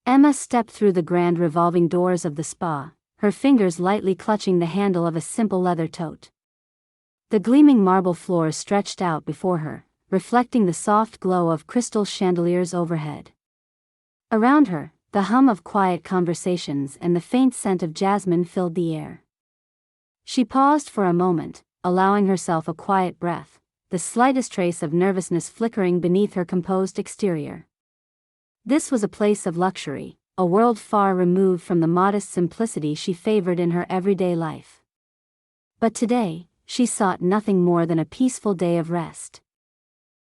Emma stepped through the grand revolving doors of the spa, her fingers lightly clutching the handle of a simple leather tote. The gleaming marble floor stretched out before her, reflecting the soft glow of crystal chandeliers overhead. Around her, the hum of quiet conversations and the faint scent of jasmine filled the air. She paused for a moment, allowing herself a quiet breath, the slightest trace of nervousness flickering beneath her composed exterior. This was a place of luxury, a world far removed from the modest simplicity she favored in her everyday life. But today, she sought nothing more than a peaceful day of rest.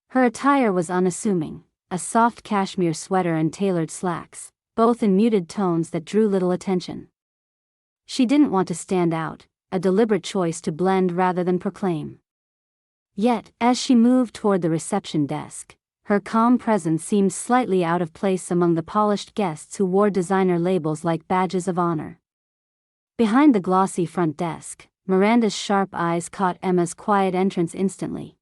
Her attire was unassuming, a soft cashmere sweater and tailored slacks, both in muted tones that drew little attention. She didn't want to stand out, a deliberate choice to blend rather than proclaim. Yet, as she moved toward the reception desk, her calm presence seemed slightly out of place among the polished guests who wore designer labels like badges of honor. Behind the glossy front desk, Miranda's sharp eyes caught Emma's quiet entrance instantly.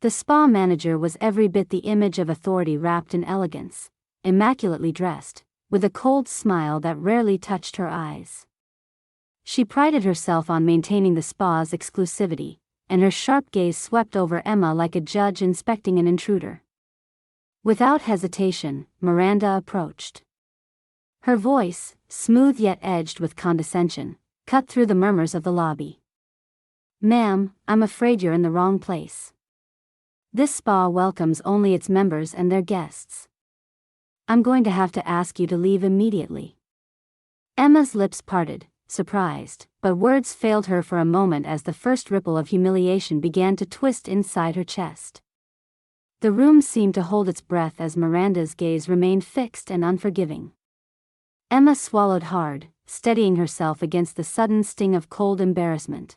The spa manager was every bit the image of authority wrapped in elegance, immaculately dressed, with a cold smile that rarely touched her eyes. She prided herself on maintaining the spa's exclusivity, and her sharp gaze swept over Emma like a judge inspecting an intruder. Without hesitation, Miranda approached. Her voice, smooth yet edged with condescension, cut through the murmurs of the lobby. "Ma'am, I'm afraid you're in the wrong place. This spa welcomes only its members and their guests. I'm going to have to ask you to leave immediately." Emma's lips parted, surprised, but words failed her for a moment as the first ripple of humiliation began to twist inside her chest. The room seemed to hold its breath as Miranda's gaze remained fixed and unforgiving. Emma swallowed hard, steadying herself against the sudden sting of cold embarrassment.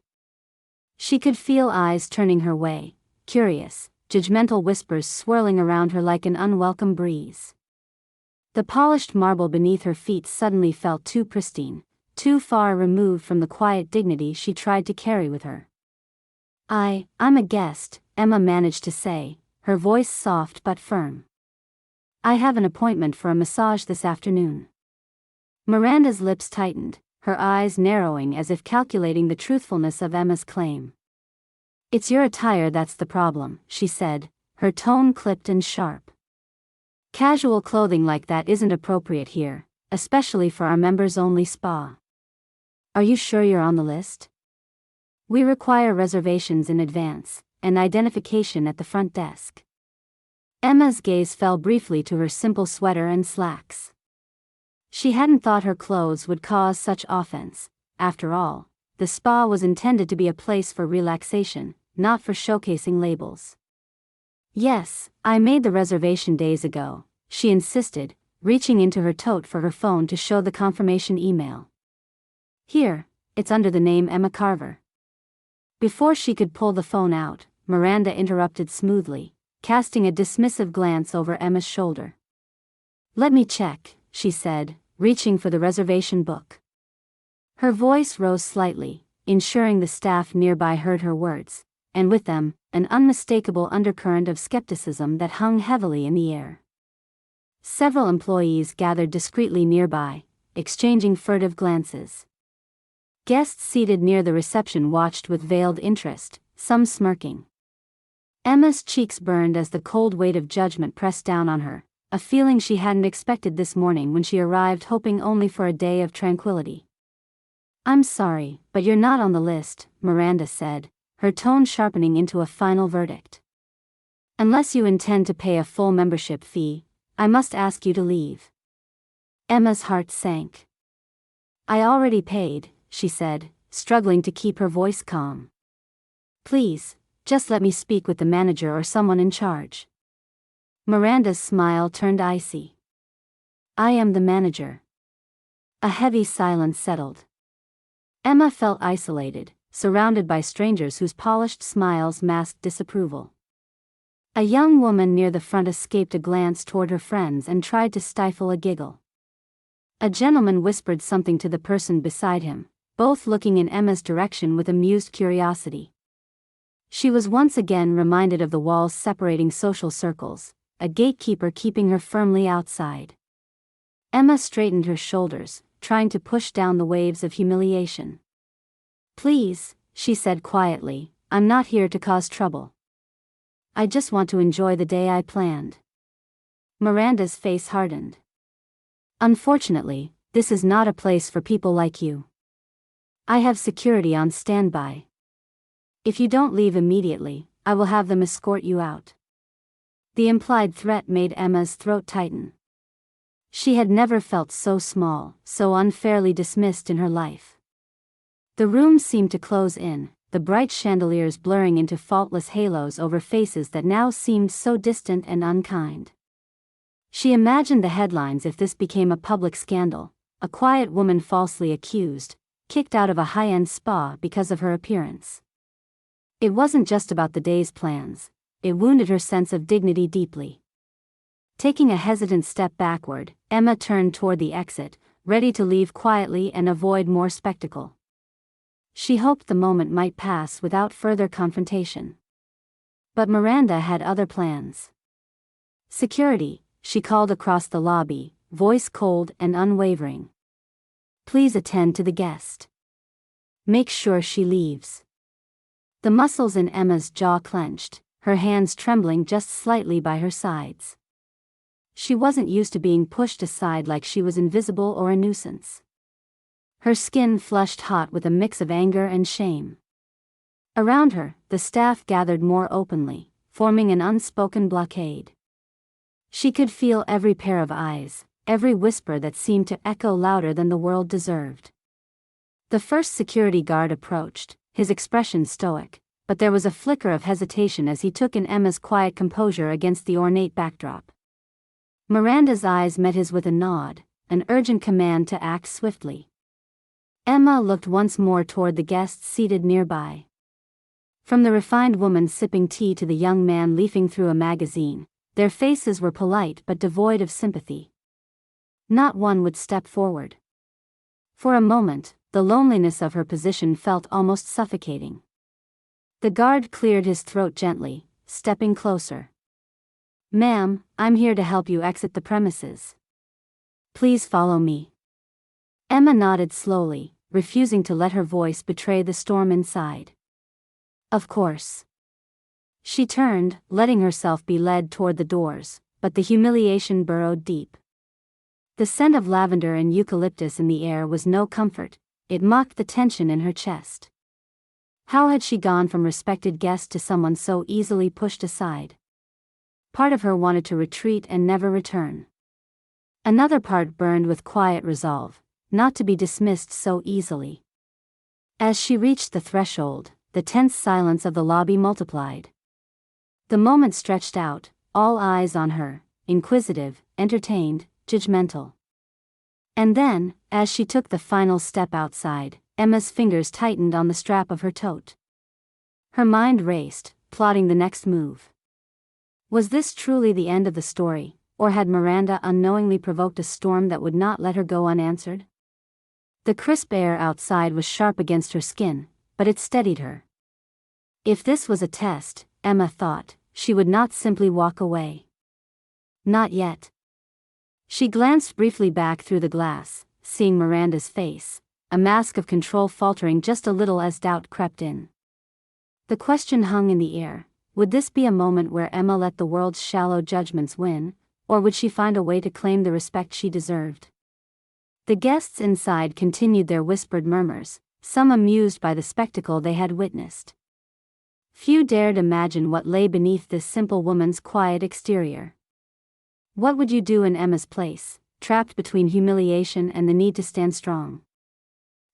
She could feel eyes turning her way, curious, judgmental whispers swirling around her like an unwelcome breeze. The polished marble beneath her feet suddenly felt too pristine, too far removed from the quiet dignity she tried to carry with her. I'm a guest," Emma managed to say, her voice soft but firm. "I have an appointment for a massage this afternoon." Miranda's lips tightened, her eyes narrowing as if calculating the truthfulness of Emma's claim. "It's your attire that's the problem," she said, her tone clipped and sharp. "Casual clothing like that isn't appropriate here, especially for our members-only spa. Are you sure you're on the list? We require reservations in advance, and identification at the front desk." Emma's gaze fell briefly to her simple sweater and slacks. She hadn't thought her clothes would cause such offense. After all, the spa was intended to be a place for relaxation, not for showcasing labels. "Yes, I made the reservation days ago," she insisted, reaching into her tote for her phone to show the confirmation email. "Here, it's under the name Emma Carver." Before she could pull the phone out, Miranda interrupted smoothly, casting a dismissive glance over Emma's shoulder. "Let me check," she said, reaching for the reservation book. Her voice rose slightly, ensuring the staff nearby heard her words, and with them, an unmistakable undercurrent of skepticism that hung heavily in the air. Several employees gathered discreetly nearby, exchanging furtive glances. Guests seated near the reception watched with veiled interest, some smirking. Emma's cheeks burned as the cold weight of judgment pressed down on her, a feeling she hadn't expected this morning when she arrived hoping only for a day of tranquility. "I'm sorry, but you're not on the list," Miranda said, her tone sharpening into a final verdict. "Unless you intend to pay a full membership fee, I must ask you to leave." Emma's heart sank. "I already paid," she said, struggling to keep her voice calm. "Please, just let me speak with the manager or someone in charge." Miranda's smile turned icy. "I am the manager." A heavy silence settled. Emma felt isolated, surrounded by strangers whose polished smiles masked disapproval. A young woman near the front escaped a glance toward her friends and tried to stifle a giggle. A gentleman whispered something to the person beside him, both looking in Emma's direction with amused curiosity. She was once again reminded of the walls separating social circles, a gatekeeper keeping her firmly outside. Emma straightened her shoulders, trying to push down the waves of humiliation. "Please," she said quietly, "I'm not here to cause trouble. I just want to enjoy the day I planned." Miranda's face hardened. "Unfortunately, this is not a place for people like you. I have security on standby. If you don't leave immediately, I will have them escort you out." The implied threat made Emma's throat tighten. She had never felt so small, so unfairly dismissed in her life. The room seemed to close in, the bright chandeliers blurring into faultless halos over faces that now seemed so distant and unkind. She imagined the headlines if this became a public scandal: a quiet woman falsely accused, kicked out of a high-end spa because of her appearance. It wasn't just about the day's plans, it wounded her sense of dignity deeply. Taking a hesitant step backward, Emma turned toward the exit, ready to leave quietly and avoid more spectacle. She hoped the moment might pass without further confrontation. But Miranda had other plans. "Security," she called across the lobby, voice cold and unwavering. "Please attend to the guest. Make sure she leaves." The muscles in Emma's jaw clenched, her hands trembling just slightly by her sides. She wasn't used to being pushed aside like she was invisible or a nuisance. Her skin flushed hot with a mix of anger and shame. Around her, the staff gathered more openly, forming an unspoken blockade. She could feel every pair of eyes, every whisper that seemed to echo louder than the world deserved. The first security guard approached, his expression stoic, but there was a flicker of hesitation as he took in Emma's quiet composure against the ornate backdrop. Miranda's eyes met his with a nod, an urgent command to act swiftly. Emma looked once more toward the guests seated nearby. From the refined woman sipping tea to the young man leafing through a magazine, their faces were polite but devoid of sympathy. Not one would step forward. For a moment, the loneliness of her position felt almost suffocating. The guard cleared his throat gently, stepping closer. "Ma'am, I'm here to help you exit the premises. Please follow me." Emma nodded slowly, refusing to let her voice betray the storm inside. "Of course." She turned, letting herself be led toward the doors, but the humiliation burrowed deep. The scent of lavender and eucalyptus in the air was no comfort, it mocked the tension in her chest. How had she gone from respected guest to someone so easily pushed aside? Part of her wanted to retreat and never return. Another part burned with quiet resolve, not to be dismissed so easily. As she reached the threshold, the tense silence of the lobby multiplied. The moment stretched out, all eyes on her, inquisitive, entertained, judgmental. And then, as she took the final step outside, Emma's fingers tightened on the strap of her tote. Her mind raced, plotting the next move. Was this truly the end of the story, or had Miranda unknowingly provoked a storm that would not let her go unanswered? The crisp air outside was sharp against her skin, but it steadied her. If this was a test, Emma thought, she would not simply walk away. Not yet. She glanced briefly back through the glass, seeing Miranda's face, a mask of control faltering just a little as doubt crept in. The question hung in the air: would this be a moment where Emma let the world's shallow judgments win, or would she find a way to claim the respect she deserved? The guests inside continued their whispered murmurs, some amused by the spectacle they had witnessed. Few dared imagine what lay beneath this simple woman's quiet exterior. What would you do in Emma's place, trapped between humiliation and the need to stand strong?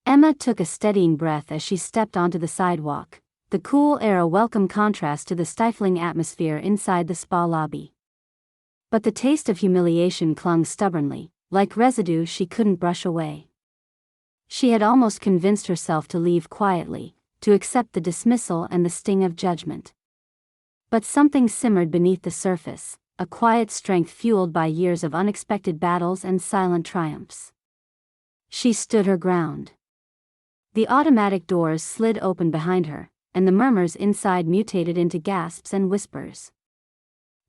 Emma took a steadying breath as she stepped onto the sidewalk, the cool air a welcome contrast to the stifling atmosphere inside the spa lobby. But the taste of humiliation clung stubbornly, like residue she couldn't brush away. She had almost convinced herself to leave quietly, to accept the dismissal and the sting of judgment. But something simmered beneath the surface, a quiet strength fueled by years of unexpected battles and silent triumphs. She stood her ground. The automatic doors slid open behind her, and the murmurs inside mutated into gasps and whispers.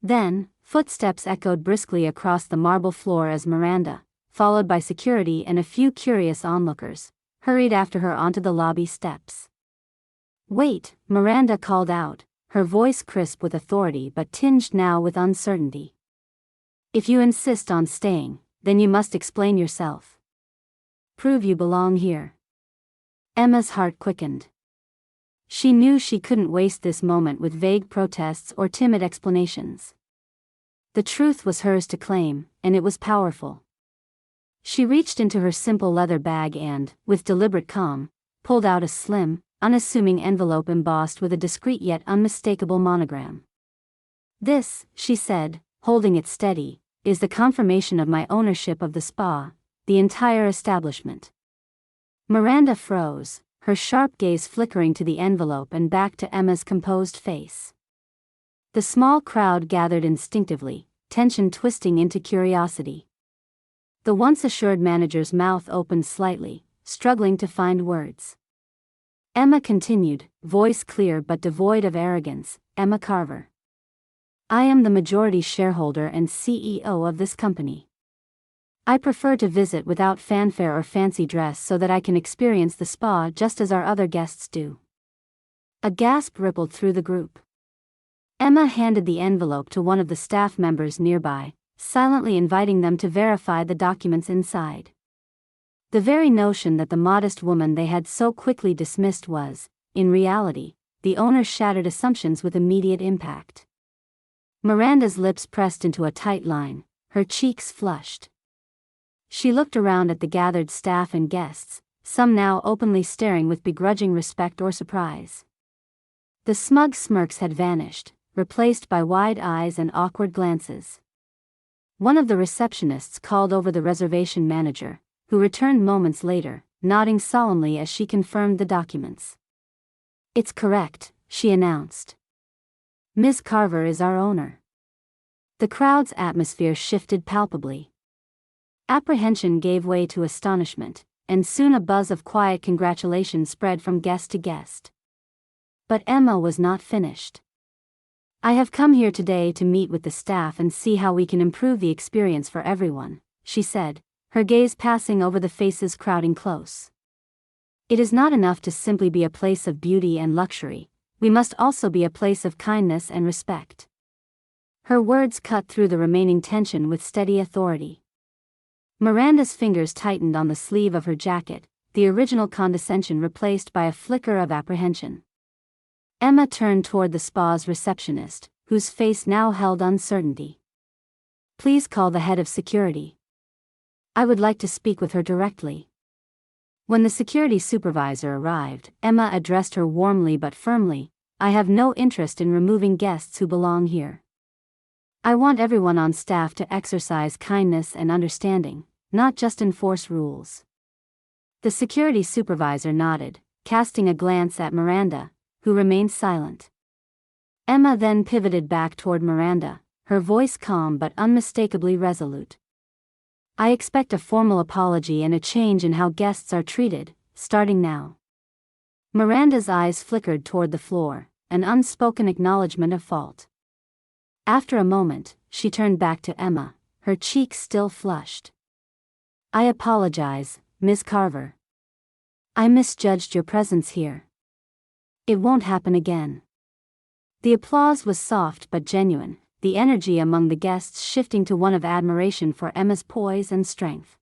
Then, footsteps echoed briskly across the marble floor as Miranda, followed by security and a few curious onlookers, hurried after her onto the lobby steps. "Wait," Miranda called out, her voice crisp with authority but tinged now with uncertainty. "If you insist on staying, then you must explain yourself. Prove you belong here." Emma's heart quickened. She knew she couldn't waste this moment with vague protests or timid explanations. The truth was hers to claim, and it was powerful. She reached into her simple leather bag and, with deliberate calm, pulled out a slim, unassuming envelope embossed with a discreet yet unmistakable monogram. "This," she said, holding it steady, "is the confirmation of my ownership of the spa, the entire establishment." Miranda froze, her sharp gaze flickering to the envelope and back to Emma's composed face. The small crowd gathered instinctively, tension twisting into curiosity. The once assured manager's mouth opened slightly, struggling to find words. Emma continued, voice clear but devoid of arrogance, "Emma Carver. I am the majority shareholder and CEO of this company. I prefer to visit without fanfare or fancy dress so that I can experience the spa just as our other guests do." A gasp rippled through the group. Emma handed the envelope to one of the staff members nearby, silently inviting them to verify the documents inside. The very notion that the modest woman they had so quickly dismissed was, in reality, the owner's shattered assumptions with immediate impact. Miranda's lips pressed into a tight line, her cheeks flushed. She looked around at the gathered staff and guests, some now openly staring with begrudging respect or surprise. The smug smirks had vanished, replaced by wide eyes and awkward glances. One of the receptionists called over the reservation manager, who returned moments later, nodding solemnly as she confirmed the documents. "It's correct," she announced. "Ms. Carver is our owner." The crowd's atmosphere shifted palpably. Apprehension gave way to astonishment, and soon a buzz of quiet congratulation spread from guest to guest. But Emma was not finished. "I have come here today to meet with the staff and see how we can improve the experience for everyone," she said, her gaze passing over the faces crowding close. "It is not enough to simply be a place of beauty and luxury, we must also be a place of kindness and respect." Her words cut through the remaining tension with steady authority. Miranda's fingers tightened on the sleeve of her jacket, the original condescension replaced by a flicker of apprehension. Emma turned toward the spa's receptionist, whose face now held uncertainty. "Please call the head of security. I would like to speak with her directly." When the security supervisor arrived, Emma addressed her warmly but firmly, "I have no interest in removing guests who belong here. I want everyone on staff to exercise kindness and understanding, not just enforce rules." The security supervisor nodded, casting a glance at Miranda, who remained silent. Emma then pivoted back toward Miranda, her voice calm but unmistakably resolute. "I expect a formal apology and a change in how guests are treated, starting now." Miranda's eyes flickered toward the floor, an unspoken acknowledgement of fault. After a moment, she turned back to Emma, her cheeks still flushed. "I apologize, Ms. Carver. I misjudged your presence here. It won't happen again." The applause was soft but genuine, the energy among the guests shifting to one of admiration for Emma's poise and strength.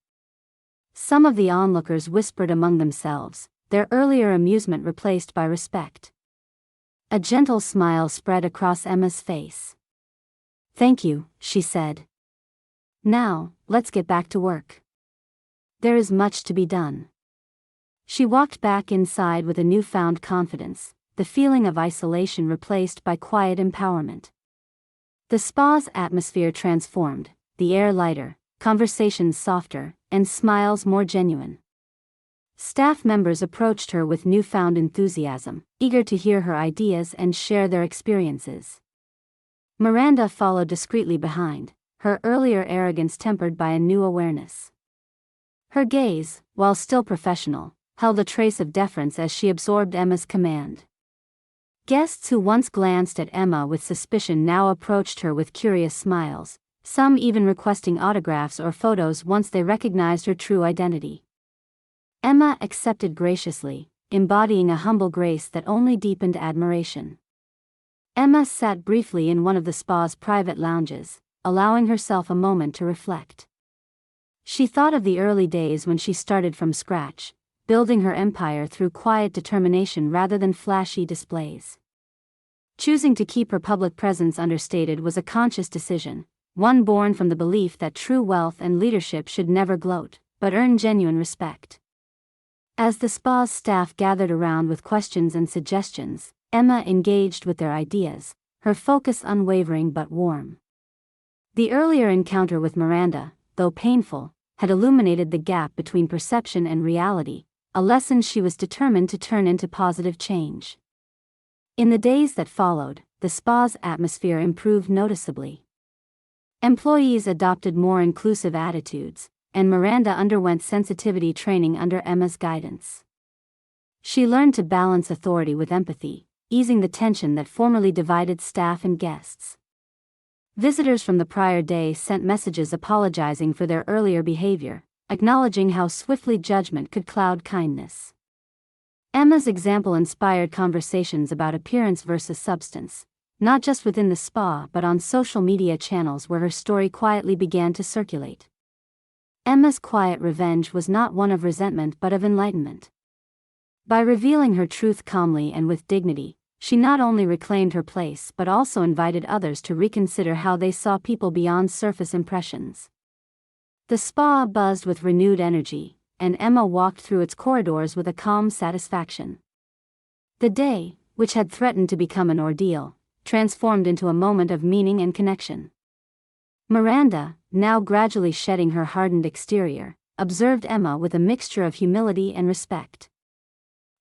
Some of the onlookers whispered among themselves, their earlier amusement replaced by respect. A gentle smile spread across Emma's face. "Thank you," she said. "Now, let's get back to work. There is much to be done." She walked back inside with a newfound confidence, the feeling of isolation replaced by quiet empowerment. The spa's atmosphere transformed, the air lighter, conversations softer, and smiles more genuine. Staff members approached her with newfound enthusiasm, eager to hear her ideas and share their experiences. Miranda followed discreetly behind, her earlier arrogance tempered by a new awareness. Her gaze, while still professional, held a trace of deference as she absorbed Emma's command. Guests who once glanced at Emma with suspicion now approached her with curious smiles, some even requesting autographs or photos once they recognized her true identity. Emma accepted graciously, embodying a humble grace that only deepened admiration. Emma sat briefly in one of the spa's private lounges, allowing herself a moment to reflect. She thought of the early days when she started from scratch, building her empire through quiet determination rather than flashy displays. Choosing to keep her public presence understated was a conscious decision, one born from the belief that true wealth and leadership should never gloat, but earn genuine respect. As the spa's staff gathered around with questions and suggestions, Emma engaged with their ideas, her focus unwavering but warm. The earlier encounter with Miranda, though painful, had illuminated the gap between perception and reality, a lesson she was determined to turn into positive change. In the days that followed, the spa's atmosphere improved noticeably. Employees adopted more inclusive attitudes, and Miranda underwent sensitivity training under Emma's guidance. She learned to balance authority with empathy, easing the tension that formerly divided staff and guests. Visitors from the prior day sent messages apologizing for their earlier behavior, acknowledging how swiftly judgment could cloud kindness. Emma's example inspired conversations about appearance versus substance, not just within the spa but on social media channels where her story quietly began to circulate. Emma's quiet revenge was not one of resentment but of enlightenment. By revealing her truth calmly and with dignity, she not only reclaimed her place but also invited others to reconsider how they saw people beyond surface impressions. The spa buzzed with renewed energy, and Emma walked through its corridors with a calm satisfaction. The day, which had threatened to become an ordeal, transformed into a moment of meaning and connection. Miranda, now gradually shedding her hardened exterior, observed Emma with a mixture of humility and respect.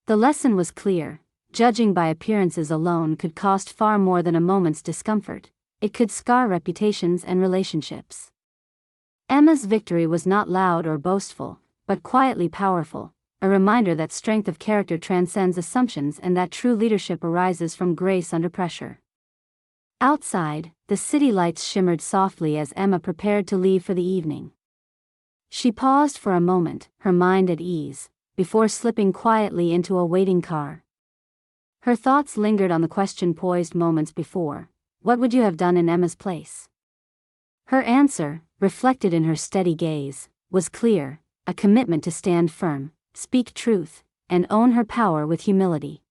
The lesson was clear: judging by appearances alone could cost far more than a moment's discomfort. It could scar reputations and relationships. Emma's victory was not loud or boastful, but quietly powerful, a reminder that strength of character transcends assumptions and that true leadership arises from grace under pressure. Outside, the city lights shimmered softly as Emma prepared to leave for the evening. She paused for a moment, her mind at ease, before slipping quietly into a waiting car. Her thoughts lingered on the question poised moments before: what would you have done in Emma's place? Her answer, reflected in her steady gaze, was clear: a commitment to stand firm, speak truth, and own her power with humility.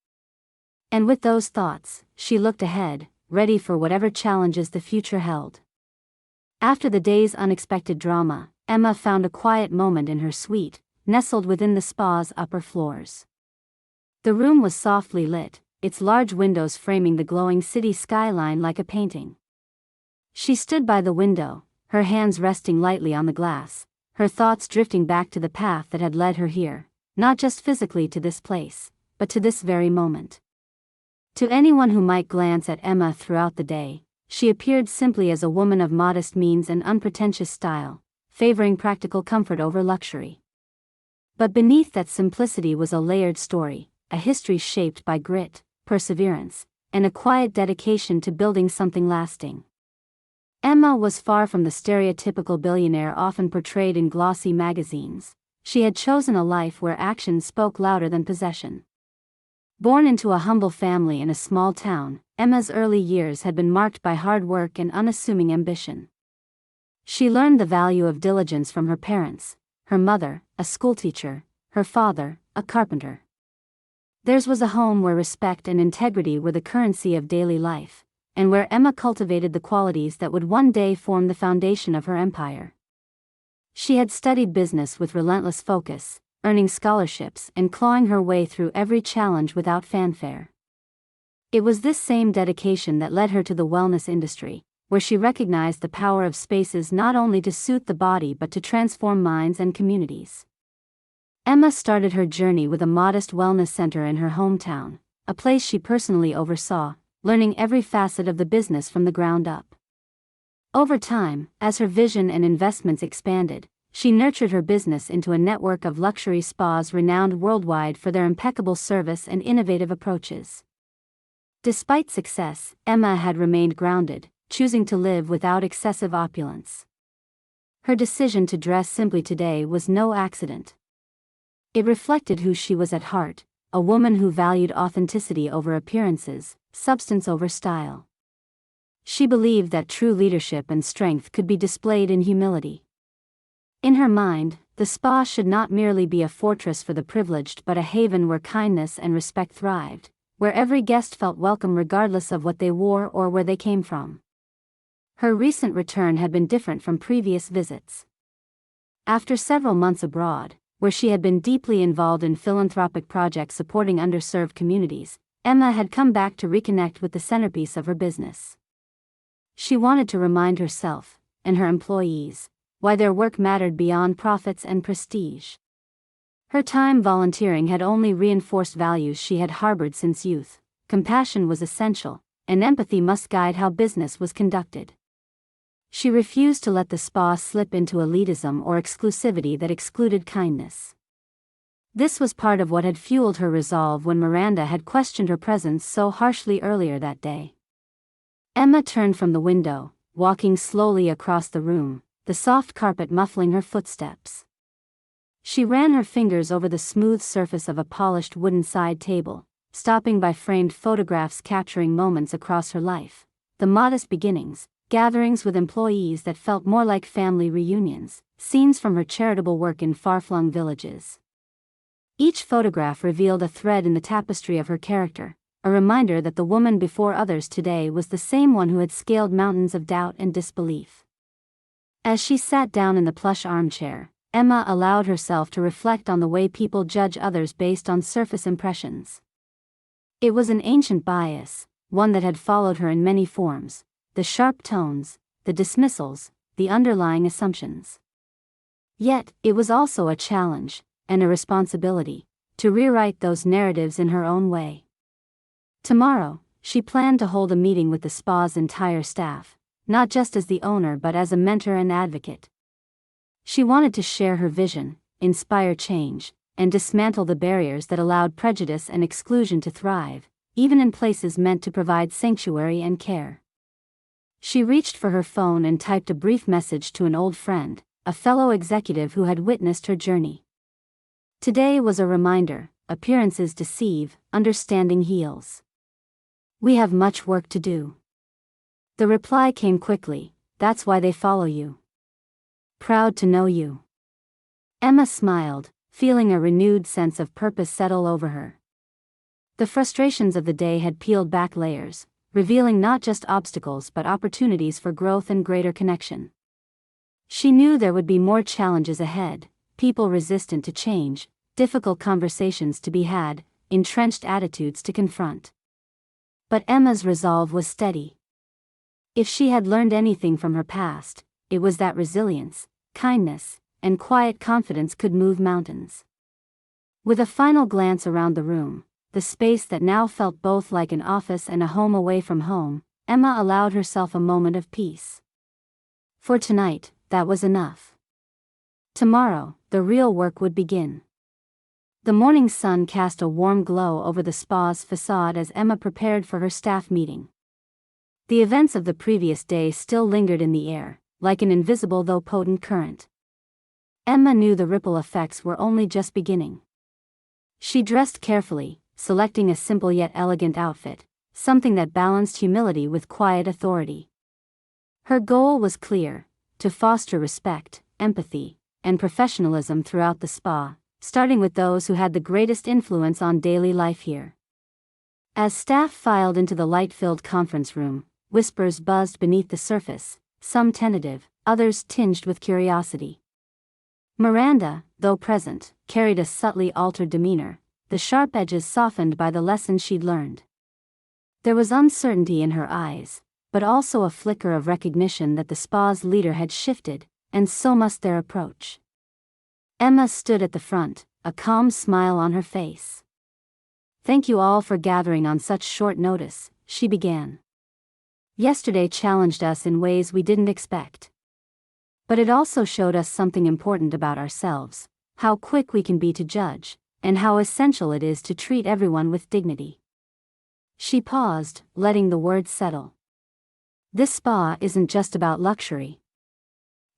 And with those thoughts, she looked ahead, ready for whatever challenges the future held. After the day's unexpected drama, Emma found a quiet moment in her suite, nestled within the spa's upper floors. The room was softly lit, its large windows framing the glowing city skyline like a painting. She stood by the window, her hands resting lightly on the glass, her thoughts drifting back to the path that had led her here, not just physically to this place, but to this very moment. To anyone who might glance at Emma throughout the day, she appeared simply as a woman of modest means and unpretentious style, favoring practical comfort over luxury. But beneath that simplicity was a layered story, a history shaped by grit, perseverance, and a quiet dedication to building something lasting. Emma was far from the stereotypical billionaire often portrayed in glossy magazines. She had chosen a life where actions spoke louder than possession. Born into a humble family in a small town, Emma's early years had been marked by hard work and unassuming ambition. She learned the value of diligence from her parents, her mother, a schoolteacher, her father, a carpenter. Theirs was a home where respect and integrity were the currency of daily life, and where Emma cultivated the qualities that would one day form the foundation of her empire. She had studied business with relentless focus, earning scholarships and clawing her way through every challenge without fanfare. It was this same dedication that led her to the wellness industry, where she recognized the power of spaces not only to soothe the body but to transform minds and communities. Emma started her journey with a modest wellness center in her hometown, a place she personally oversaw, learning every facet of the business from the ground up. Over time, as her vision and investments expanded, she nurtured her business into a network of luxury spas renowned worldwide for their impeccable service and innovative approaches. Despite success, Emma had remained grounded, choosing to live without excessive opulence. Her decision to dress simply today was no accident. It reflected who she was at heart, a woman who valued authenticity over appearances, substance over style. She believed that true leadership and strength could be displayed in humility. In her mind, the spa should not merely be a fortress for the privileged but a haven where kindness and respect thrived, where every guest felt welcome regardless of what they wore or where they came from. Her recent return had been different from previous visits. After several months abroad, where she had been deeply involved in philanthropic projects supporting underserved communities, Emma had come back to reconnect with the centerpiece of her business. She wanted to remind herself, and her employees, why their work mattered beyond profits and prestige. Her time volunteering had only reinforced values she had harbored since youth. Compassion was essential, and empathy must guide how business was conducted. She refused to let the spa slip into elitism or exclusivity that excluded kindness. This was part of what had fueled her resolve when Miranda had questioned her presence so harshly earlier that day. Emma turned from the window, walking slowly across the room, the soft carpet muffling her footsteps. She ran her fingers over the smooth surface of a polished wooden side table, stopping by framed photographs capturing moments across her life, the modest beginnings, gatherings with employees that felt more like family reunions, scenes from her charitable work in far-flung villages. Each photograph revealed a thread in the tapestry of her character, a reminder that the woman before others today was the same one who had scaled mountains of doubt and disbelief. As she sat down in the plush armchair, Emma allowed herself to reflect on the way people judge others based on surface impressions. It was an ancient bias, one that had followed her in many forms: the sharp tones, the dismissals, the underlying assumptions. Yet, it was also a challenge, and a responsibility, to rewrite those narratives in her own way. Tomorrow, she planned to hold a meeting with the spa's entire staff, not just as the owner but as a mentor and advocate. She wanted to share her vision, inspire change, and dismantle the barriers that allowed prejudice and exclusion to thrive, even in places meant to provide sanctuary and care. She reached for her phone and typed a brief message to an old friend, a fellow executive who had witnessed her journey. Today was a reminder: appearances deceive, understanding heals. We have much work to do. The reply came quickly: that's why they follow you. Proud to know you. Emma smiled, feeling a renewed sense of purpose settle over her. The frustrations of the day had peeled back layers, revealing not just obstacles but opportunities for growth and greater connection. She knew there would be more challenges ahead: people resistant to change, difficult conversations to be had, entrenched attitudes to confront. But Emma's resolve was steady. If she had learned anything from her past, it was that resilience, kindness, and quiet confidence could move mountains. With a final glance around the room, the space that now felt both like an office and a home away from home, Emma allowed herself a moment of peace. For tonight, that was enough. Tomorrow, the real work would begin. The morning sun cast a warm glow over the spa's facade as Emma prepared for her staff meeting. The events of the previous day still lingered in the air, like an invisible though potent current. Emma knew the ripple effects were only just beginning. She dressed carefully, selecting a simple yet elegant outfit, something that balanced humility with quiet authority. Her goal was clear: to foster respect, empathy, and professionalism throughout the spa, starting with those who had the greatest influence on daily life here. As staff filed into the light-filled conference room, whispers buzzed beneath the surface, some tentative, others tinged with curiosity. Miranda, though present, carried a subtly altered demeanor, the sharp edges softened by the lessons she'd learned. There was uncertainty in her eyes, but also a flicker of recognition that the spa's leader had shifted, and so must their approach. Emma stood at the front, a calm smile on her face. "Thank you all for gathering on such short notice," she began. "Yesterday challenged us in ways we didn't expect. But it also showed us something important about ourselves: how quick we can be to judge, and how essential it is to treat everyone with dignity." She paused, letting the words settle. This spa isn't just about luxury.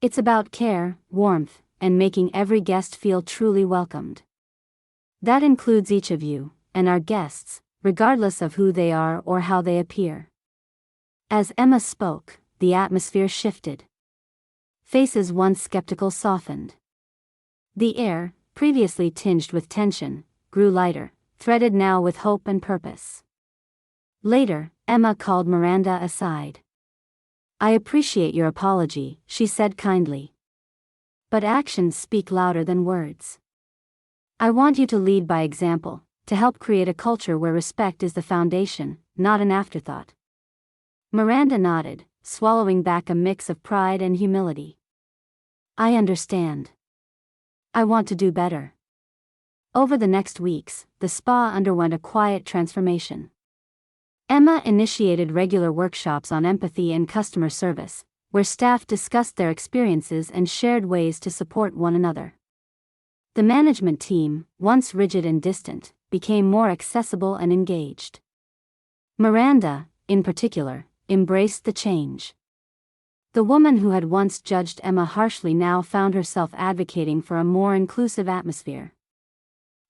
It's about care, warmth, and making every guest feel truly welcomed. That includes each of you, and our guests, regardless of who they are or how they appear. As Emma spoke, the atmosphere shifted. Faces once skeptical softened. The air, previously tinged with tension, grew lighter, threaded now with hope and purpose. Later, Emma called Miranda aside. "I appreciate your apology," she said kindly. "But actions speak louder than words. I want you to lead by example, to help create a culture where respect is the foundation, not an afterthought." Miranda nodded, swallowing back a mix of pride and humility. "I understand. I want to do better." Over the next weeks, the spa underwent a quiet transformation. Emma initiated regular workshops on empathy and customer service, where staff discussed their experiences and shared ways to support one another. The management team, once rigid and distant, became more accessible and engaged. Miranda, in particular, embraced the change. The woman who had once judged Emma harshly now found herself advocating for a more inclusive atmosphere.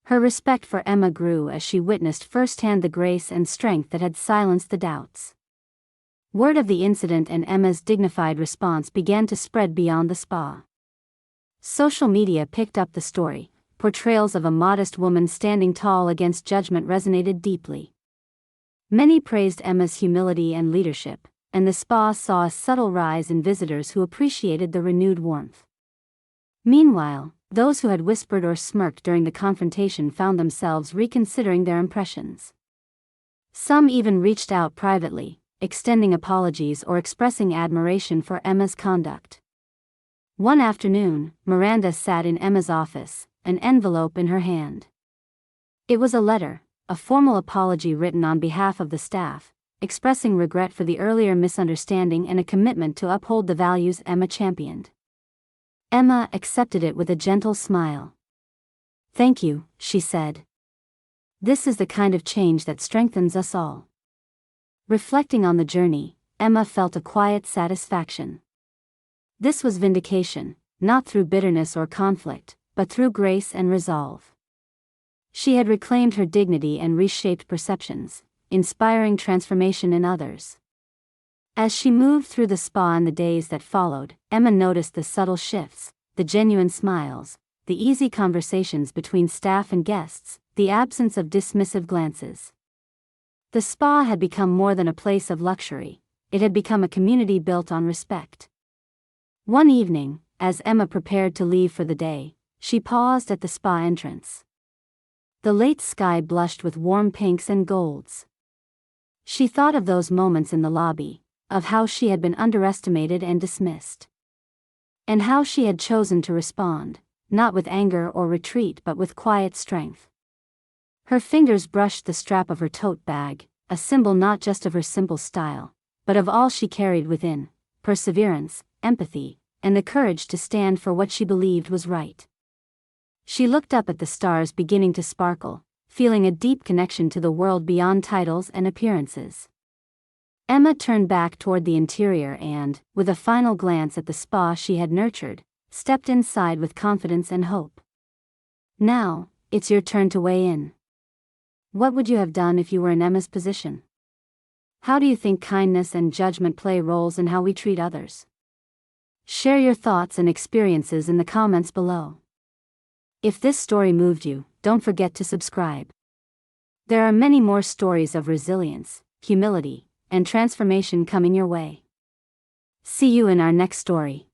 Her respect for Emma grew as she witnessed firsthand the grace and strength that had silenced the doubts. Word of the incident and Emma's dignified response began to spread beyond the spa. Social media picked up the story. Portrayals of a modest woman standing tall against judgment resonated deeply. Many praised Emma's humility and leadership, and the spa saw a subtle rise in visitors who appreciated the renewed warmth. Meanwhile, those who had whispered or smirked during the confrontation found themselves reconsidering their impressions. Some even reached out privately, extending apologies or expressing admiration for Emma's conduct. One afternoon, Miranda sat in Emma's office, an envelope in her hand. It was a letter, a formal apology written on behalf of the staff, expressing regret for the earlier misunderstanding and a commitment to uphold the values Emma championed. Emma accepted it with a gentle smile. "Thank you," she said. "This is the kind of change that strengthens us all." Reflecting on the journey, Emma felt a quiet satisfaction. This was vindication, not through bitterness or conflict, but through grace and resolve. She had reclaimed her dignity and reshaped perceptions, inspiring transformation in others. As she moved through the spa in the days that followed, Emma noticed the subtle shifts, the genuine smiles, the easy conversations between staff and guests, the absence of dismissive glances. The spa had become more than a place of luxury, it had become a community built on respect. One evening, as Emma prepared to leave for the day, she paused at the spa entrance. The late sky blushed with warm pinks and golds. She thought of those moments in the lobby, of how she had been underestimated and dismissed. And how she had chosen to respond, not with anger or retreat but with quiet strength. Her fingers brushed the strap of her tote bag, a symbol not just of her simple style, but of all she carried within: perseverance, empathy, and the courage to stand for what she believed was right. She looked up at the stars beginning to sparkle, feeling a deep connection to the world beyond titles and appearances. Emma turned back toward the interior and, with a final glance at the spa she had nurtured, stepped inside with confidence and hope. Now, it's your turn to weigh in. What would you have done if you were in Emma's position? How do you think kindness and judgment play roles in how we treat others? Share your thoughts and experiences in the comments below. If this story moved you, don't forget to subscribe. There are many more stories of resilience, humility, and transformation coming your way. See you in our next story.